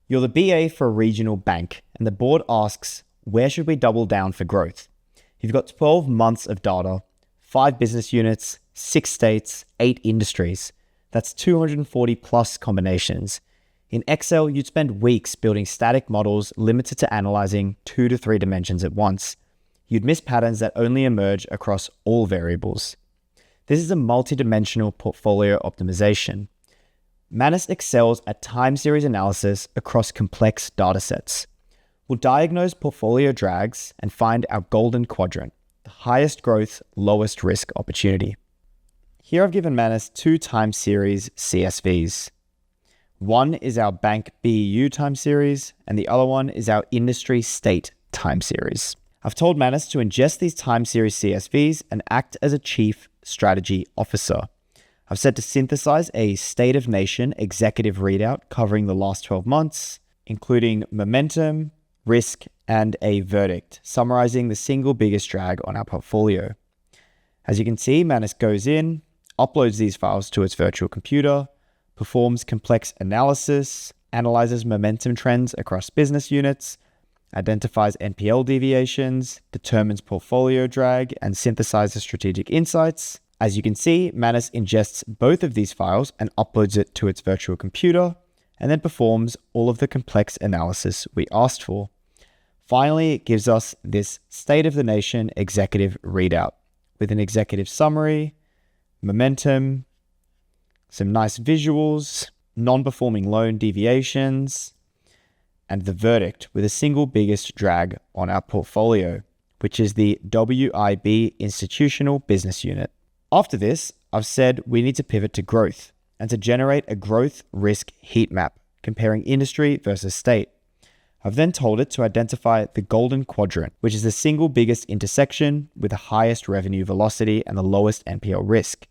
You're the BA for a regional bank, and the board asks, where should we double down for growth? You've got 12 months of data, 5 business units, 6 states, 8 industries. That's 240 plus combinations. In Excel, you'd spend weeks building static models limited to analyzing 2 to 3 dimensions at once. You'd miss patterns that only emerge across all variables. This is a multi-dimensional portfolio optimization. Manus excels at time series analysis across complex datasets. We'll diagnose portfolio drags and find our golden quadrant, the highest growth, lowest risk opportunity. Here I've given Manus 2 time series CSVs. One is our bank BU time series, and the other one is our industry state time series. I've told Manus to ingest these time series CSVs and act as a chief strategy officer. I've said to synthesize a state of nation executive readout covering the last 12 months, including momentum, risk, and a verdict, summarizing the single biggest drag on our portfolio. As you can see, Manus goes in, uploads these files to its virtual computer, performs complex analysis, analyzes momentum trends across business units, identifies NPL deviations, determines portfolio drag, and synthesizes strategic insights. As you can see, Manus ingests both of these files and uploads it to its virtual computer, and then performs all of the complex analysis we asked for. Finally, it gives us this State of the Nation executive readout with an executive summary, momentum, some nice visuals, non-performing loan deviations, and the verdict with a single biggest drag on our portfolio, which is the WIB Institutional Business Unit. After this, I've said we need to pivot to growth and to generate a growth risk heat map comparing industry versus state. I've then told it to identify the golden quadrant, which is the single biggest intersection with the highest revenue velocity and the lowest NPL risk.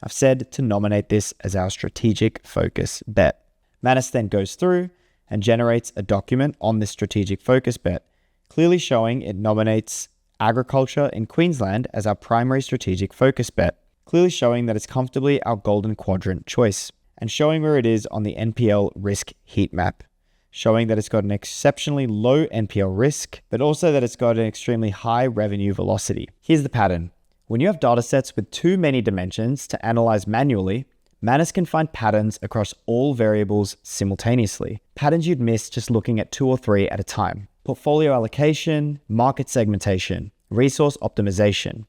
I've said to nominate this as our strategic focus bet. Manus then goes through and generates a document on this strategic focus bet, clearly showing it nominates agriculture in Queensland as our primary strategic focus bet, clearly showing that it's comfortably our golden quadrant choice, and showing where it is on the NPL risk heat map, showing that it's got an exceptionally low NPL risk, but also that it's got an extremely high revenue velocity. Here's the pattern. When you have datasets with too many dimensions to analyze manually, Manus can find patterns across all variables simultaneously, patterns you'd miss just looking at 2 or 3 at a time. Portfolio allocation, market segmentation, resource optimization.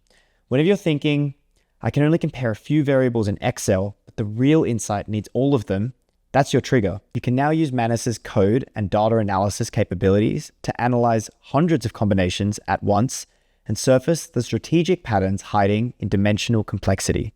Whenever you're thinking, I can only compare a few variables in Excel, but the real insight needs all of them, that's your trigger. You can now use Manus's code and data analysis capabilities to analyze hundreds of combinations at once and surface the strategic patterns hiding in dimensional complexity.